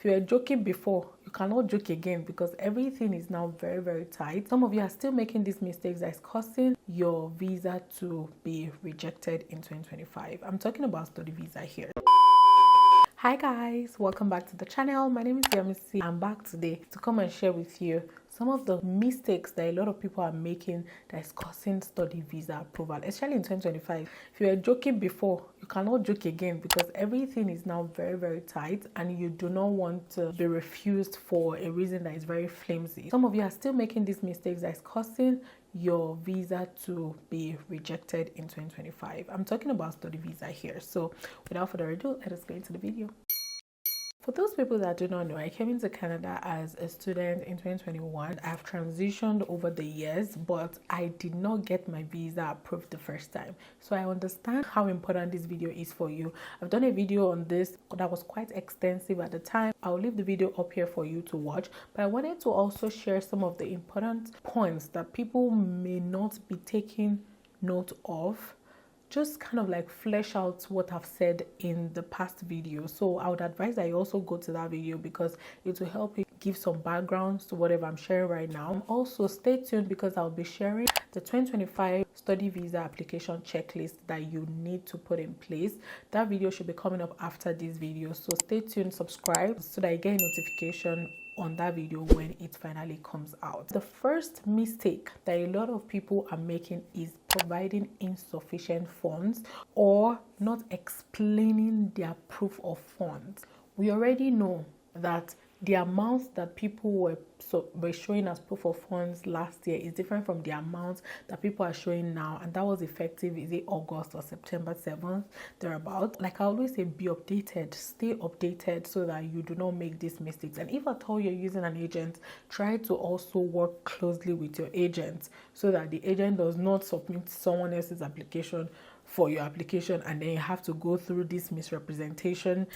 If you were joking before, you cannot joke again because everything is now very, very tight. Some of you are still making these mistakes that is causing your visa to be rejected in 2025. I'm talking about study visa here. Hi guys, welcome back to the channel. My name is Yemisi. I'm back today to come and share with you some of the mistakes that a lot of people are making that is causing study visa approval, especially in 2025. If you were joking before, you cannot joke again because everything is now very, very tight and you do not want to be refused for a reason that is very flimsy. Some of you are still making these mistakes that is causing your visa to be rejected in 2025. I'm talking about study visa here. So without further ado, let us go into the video. For those people that do not know, I came into Canada as a student in 2021. I've transitioned over the years, but I did not get my visa approved the first time. So I understand how important this video is for you. I've done a video on this that was quite extensive at the time. I'll leave the video up here for you to watch, but I wanted to also share some of the important points that people may not be taking note of. Just kind of like flesh out what I've said in the past video. So I would advise that you also go to that video because it will help you give some backgrounds to whatever I'm sharing right now. Also stay tuned because I'll be sharing the 2025 study visa application checklist that you need to put in place. That video should be coming up after this video. So stay tuned, subscribe so that you get a notification on that video when it finally comes out. The first mistake that a lot of people are making is providing insufficient funds or not explaining their proof of funds. We already know that the amount that people were showing as proof of funds last year is different from the amount that people are showing now, and that was effective, is it August or September 7th, thereabout. Like I always say, be updated, stay updated so that you do not make these mistakes. And if at all you're using an agent, try to also work closely with your agent so that the agent does not submit someone else's application for your application and then you have to go through this misrepresentation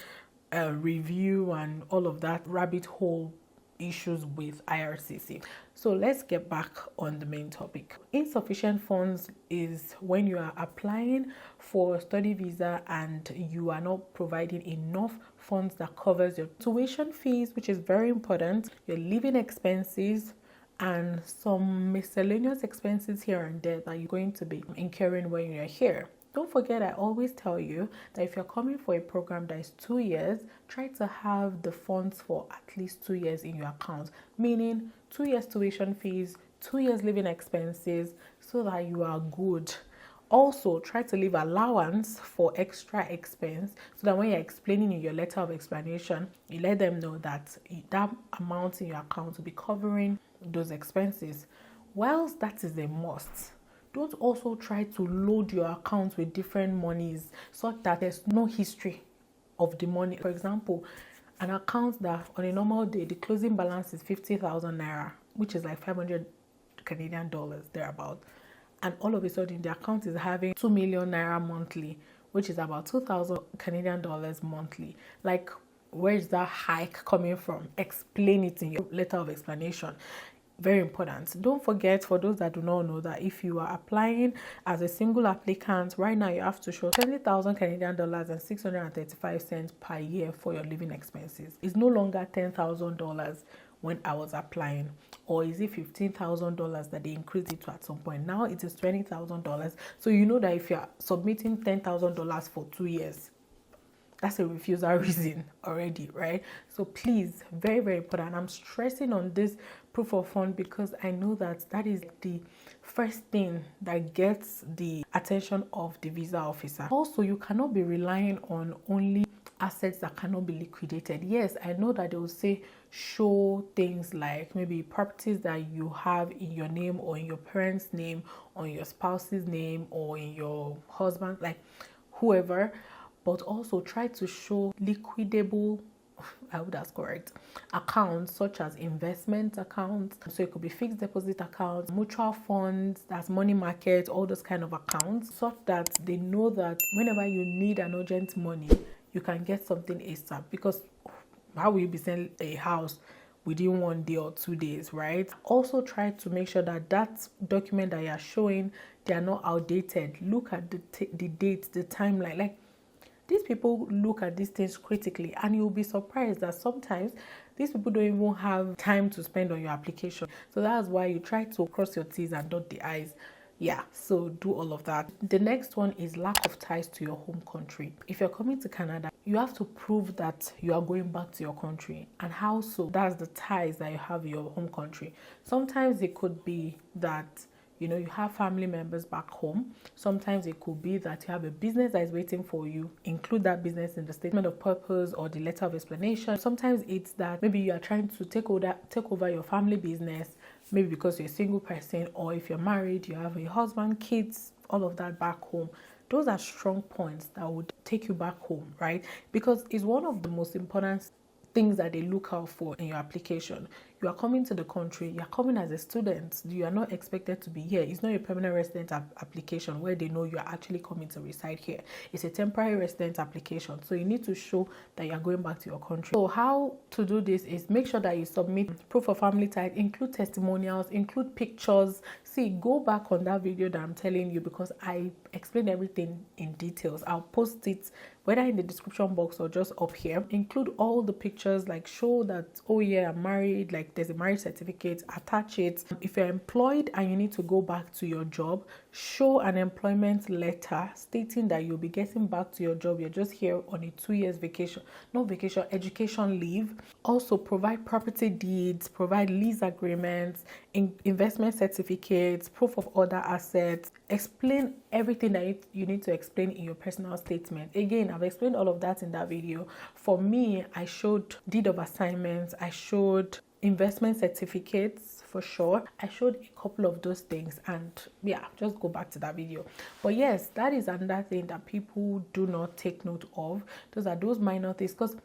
review and all of that rabbit hole issues with IRCC. So let's get back on the main topic. Insufficient funds is when you are applying for a study visa and you are not providing enough funds that covers your tuition fees, which is very important, your living expenses, and some miscellaneous expenses here and there that you're going to be incurring when you're here. Don't forget, I always tell you that if you're coming for a program that is 2 years, try to have the funds for at least 2 years in your account, meaning 2 years tuition fees, 2 years living expenses, so that you are good. Also, try to leave allowance for extra expense so that when you're explaining in your letter of explanation, you let them know that that amount in your account will be covering those expenses. Whilst that is a must, don't also try to load your account with different monies so that there's no history of the money. For example, an account that on a normal day, the closing balance is 50,000 Naira, which is like 500 Canadian dollars, thereabout. And all of a sudden, the account is having 2 million Naira monthly, which is about 2,000 Canadian dollars monthly. Like, where is that hike coming from? Explain it in your letter of explanation. Very important. Don't forget, for those that do not know, that if you are applying as a single applicant right now, you have to show 20,000 Canadian dollars and 635 cents per year for your living expenses. It's no longer $10,000 when I was applying, or is it $15,000 that they increased it to at some point? Now it is $20,000. So you know that if you are submitting $10,000 for 2 years, that's a refusal reason already, right? So please, very, very important. I'm stressing on this proof of fund because I know that that is the first thing that gets the attention of the visa officer. Also, you cannot be relying on only assets that cannot be liquidated. Yes, I know that they will say show things like maybe properties that you have in your name or in your parents' name or in your spouse's name or in your husband, like whoever. But also try to show liquidable, I hope that's correct, accounts such as investment accounts. So it could be fixed deposit accounts, mutual funds, that's money market, all those kind of accounts, such that they know that whenever you need an urgent money, you can get something ASAP. Because how will you be selling a house within 1 day or 2 days, right? Also try to make sure that that document that you're showing, they are not outdated. Look at the date, the timeline. Like, These people look at these things critically, and you'll be surprised that sometimes these people don't even have time to spend on your application. So that's why you try to cross your T's and dot the I's. Yeah, so do all of that. The next one is lack of ties to your home country. If you're coming to Canada, you have to prove that you are going back to your country. And how so? That's the ties that you have in your home country. Sometimes it could be that you have family members back home. Sometimes it could be that you have a business that is waiting for you. Include that business in the statement of purpose or the letter of explanation. Sometimes it's that maybe you are trying to take over your family business, maybe because you're a single person, or if you're married, you have a husband, kids, all of that back home. Those are strong points that would take you back home, right? Because it's one of the most important things that they look out for in your application. You are coming to the country, you are coming as a student, you are not expected to be here. It's not a permanent resident application where they know you are actually coming to reside here. It's a temporary resident application, so you need to show that you are going back to your country. So how to do this is make sure that you submit proof of family ties, include testimonials, include pictures. See, go back on that video that I'm telling you, because I explain everything in details. I'll post it whether in the description box or just up here. Include all the pictures, like show that, oh yeah, I'm married, like there's a marriage certificate, attach it. If you're employed and you need to go back to your job, show an employment letter stating that you'll be getting back to your job. You're just here on a 2 years vacation, not vacation, education leave. Also provide property deeds, provide lease agreements, investment certificates, proof of other assets. Explain everything that you need to explain in your personal statement. Again, I've explained all of that in that video. For me, I showed deed of assignments, I showed investment certificates for sure. I showed a couple of those things, and yeah, just go back to that video. But yes, that is another thing that people do not take note of. Those are those minor things, because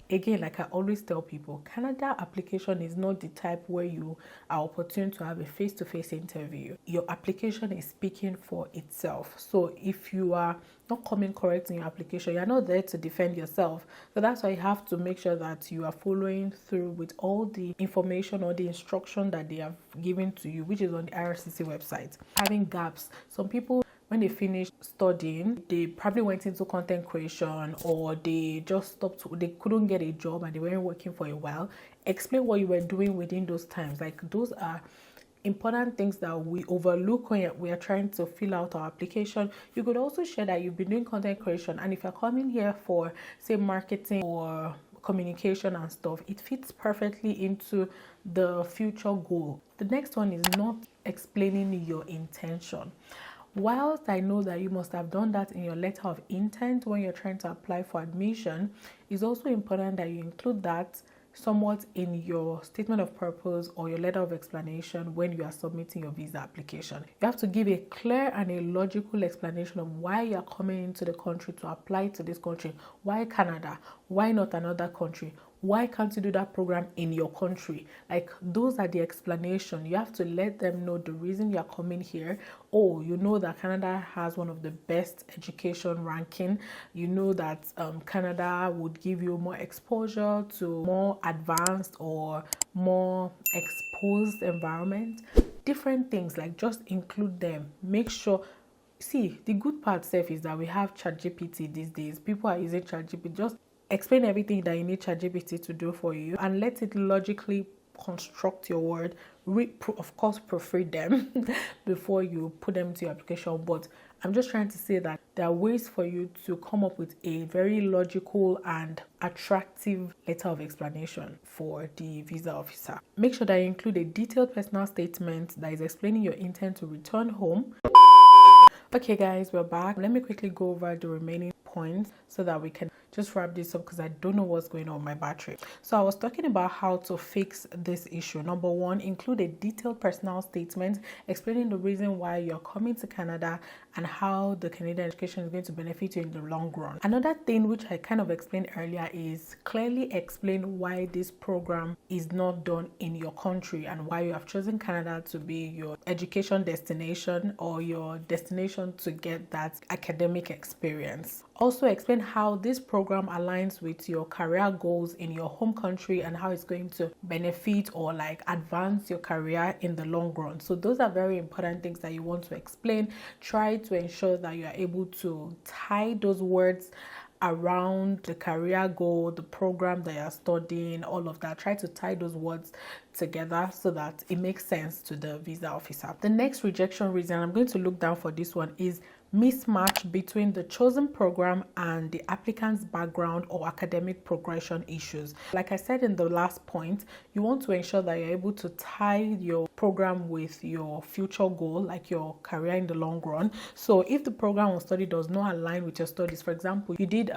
again, like I always tell people, Canada application is not the type where you are opportune to have a face-to-face interview. Your application is speaking for itself. So if you are not coming correct in your application, you're not there to defend yourself. So that's why you have to make sure that you are following through with all the information or the instruction that they have given to you, which is on the IRCC website. Having gaps. Some people, when they finished studying, they probably went into content creation, or they just stopped, they couldn't get a job and they weren't working for a while. Explain what you were doing within those times. Like, those are important things that we overlook when we are trying to fill out our application. You could also share that you've been doing content creation, and if you're coming here for, say, marketing or communication and stuff, it fits perfectly into the future goal. The next one is not explaining your intention. Whilst I know that you must have done that in your letter of intent when you're trying to apply for admission, it's also important that you include that somewhat in your statement of purpose or your letter of explanation when you are submitting your visa application. You have to give a clear and a logical explanation of why you are coming into the country to apply to this country. Why Canada? Why not another country? Why can't you do that program in your country? Like, those are the explanation. You have to let them know the reason you are coming here. Oh, you know that Canada has one of the best education ranking. You know that Canada would give you more exposure to more advanced or more exposed environment. Different things, like, just include them. Make sure. See, the good part, Seth, is that we have ChatGPT these days. People are using ChatGPT. Just explain everything that you need ChatGPT to do for you, and let it logically construct your word. Of course, proofread them before you put them to your application. But I'm just trying to say that there are ways for you to come up with a very logical and attractive letter of explanation for the visa officer. Make sure that you include a detailed personal statement that is explaining your intent to return home. Okay guys, we're back. Let me quickly go over the remaining points so that we can just wrap this up, because I don't know what's going on with my battery. So I was talking about how to fix this issue. Number one, include a detailed personal statement explaining the reason why you're coming to Canada and how the Canadian education is going to benefit you in the long run. Another thing which I kind of explained earlier is clearly explain why this program is not done in your country and why you have chosen Canada to be your education destination or your destination to get that academic experience. Also explain how this program aligns with your career goals in your home country and how it's going to benefit or like advance your career in the long run. So those are very important things that you want to explain. Try to ensure that you are able to tie those words around the career goal, the program that you're studying, all of that. Try to tie those words together so that it makes sense to the visa officer. The next rejection reason, I'm going to look down for this one, is mismatch between the chosen program and the applicant's background or academic progression issues. Like I said in the last point, you want to ensure that you're able to tie your program with your future goal, like your career in the long run. So if the program or study does not align with your studies, for example, you did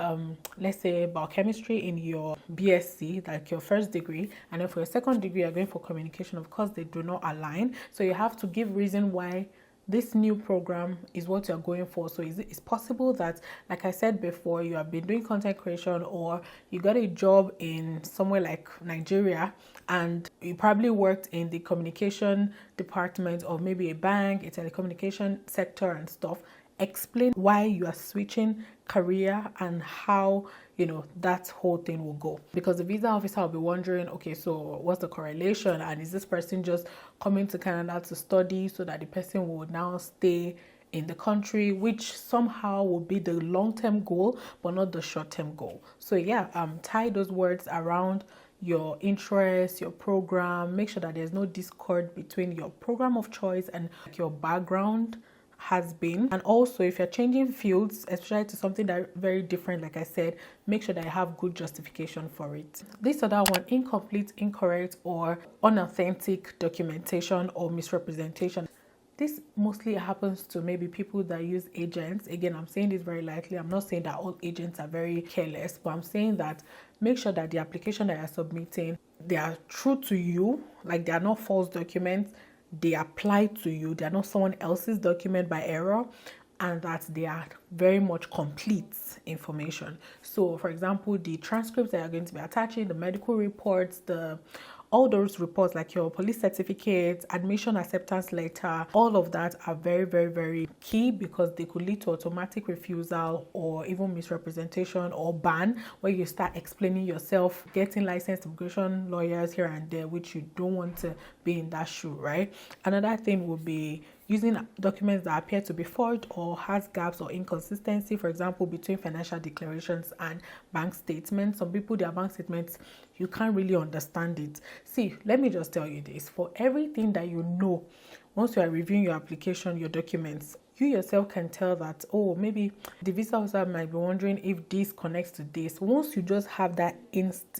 let's say biochemistry in your BSc, like your first degree, and then for your second degree you're going for communication, of course they do not align. So you have to give reason why this new program is what you're going for. So it's possible that, like I said before, you have been doing content creation, or you got a job in somewhere like Nigeria and you probably worked in the communication department of maybe a bank, a telecommunication sector and stuff. Explain why you are switching career and how, you know, that whole thing will go, because the visa officer will be wondering, okay, so what's the correlation, and is this person just coming to Canada to study so that the person will now stay in the country, which somehow will be the long-term goal but not the short-term goal. So yeah, tie those words around your interests, your program. Make sure that there's no discord between your program of choice and your background has been. And also, if you're changing fields, especially to something that very different, like I said, make sure that you have good justification for it. This other one, incomplete, incorrect, or unauthentic documentation or misrepresentation. This mostly happens to maybe people that use agents. Again, I'm saying this very lightly. I'm not saying that all agents are very careless, but I'm saying that make sure that the application that you're submitting, they are true to you, like they are not false documents, they apply to you, they are not someone else's document by error, and that they are very much complete information. So for example, the transcripts that are going to be attaching, the medical reports, all those reports like your police certificate, admission acceptance letter, all of that are very, very, very key, because they could lead to automatic refusal or even misrepresentation or ban, where you start explaining yourself, getting licensed immigration lawyers here and there, which you don't want to be in that shoe, right? Another thing would be using documents that appear to be forged or has gaps or inconsistency, for example, between financial declarations and bank statements. Some people, their bank statements, you can't really understand it. See, let me just tell you this. For everything that you know, once you are reviewing your application, your documents, you yourself can tell that, oh, maybe the visa officer might be wondering if this connects to this. Once you just have that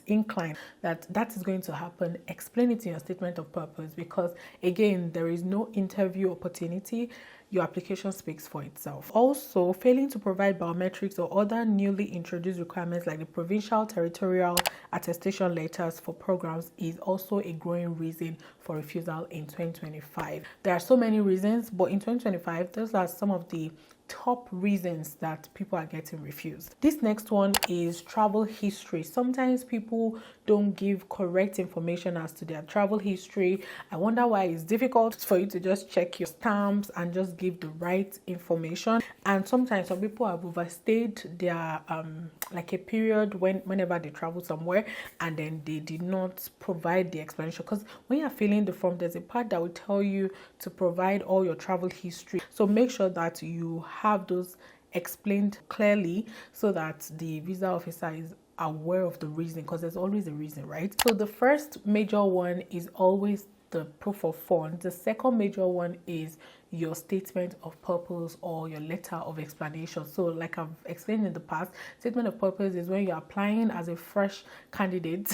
incline that is going to happen, explain it in your statement of purpose, because again, there is no interview opportunity. Your application speaks for itself. Also, failing to provide biometrics or other newly introduced requirements like the provincial territorial attestation letters for programs is also a growing reason for refusal in 2025. There are so many reasons, but in 2025, those are some of the top reasons that people are getting refused. This next one is travel history. Sometimes people don't give correct information as to their travel history. I wonder why it's difficult for you to just check your stamps and just give the right information. And sometimes some people have overstayed their like a period whenever they travel somewhere, and then they did not provide the explanation, because when you're filling the form, there's a part that will tell you to provide all your travel history. So make sure that you have those explained clearly so that the visa officer is aware of the reason, because there's always a reason, right? So the first major one is always the proof of funds. The second major one is your statement of purpose or your letter of explanation. So like I've explained in the past, statement of purpose is when you're applying as a fresh candidate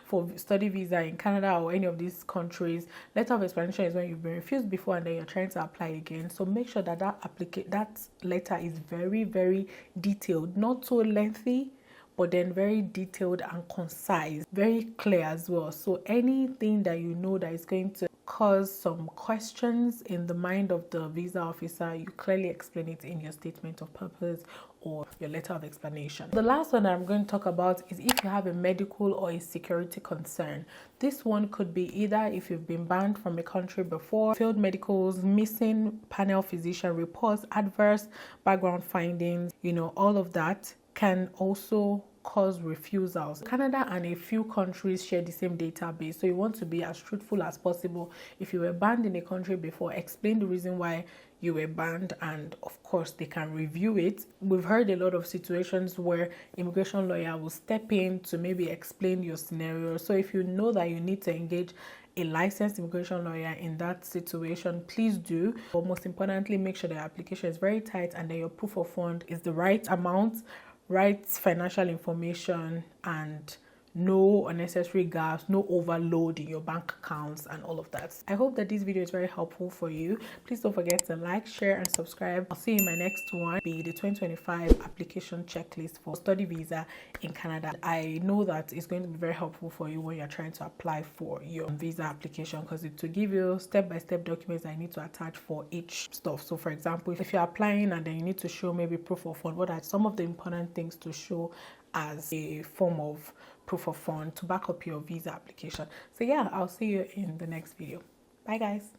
for study visa in Canada or any of these countries. Letter of explanation is when you've been refused before and then you're trying to apply again. So make sure that that letter is very, very detailed, not so lengthy, but then very detailed and concise, very clear as well. So anything that you know that is going to cause some questions in the mind of the visa officer, you clearly explain it in your statement of purpose or your letter of explanation. The last one I'm going to talk about is if you have a medical or a security concern. This one could be either if you've been banned from a country before, failed medicals, missing panel physician reports, adverse background findings, all of that can also cause refusals. Canada and a few countries share the same database, so you want to be as truthful as possible. If you were banned in a country before, explain the reason why you were banned, and of course they can review it. We've heard a lot of situations where immigration lawyer will step in to maybe explain your scenario. So if you know that you need to engage a licensed immigration lawyer in that situation, please do. But most importantly, make sure the application is very tight and that your proof of fund is the right amount, right financial information, and no unnecessary gaps, no overload in your bank accounts and all of that. I hope that this video is very helpful for you. Please don't forget to like, share and subscribe. I'll see you in my next one, be the 2025 application checklist for study visa in Canada. I know that it's going to be very helpful for you when you're trying to apply for your visa application, because it will give you step-by-step documents that you need to attach for each stuff. So for example, if you're applying and then you need to show maybe proof of fund, what are some of the important things to show as a form of proof of fund to back up your visa application. So yeah, I'll see you in the next video. Bye guys.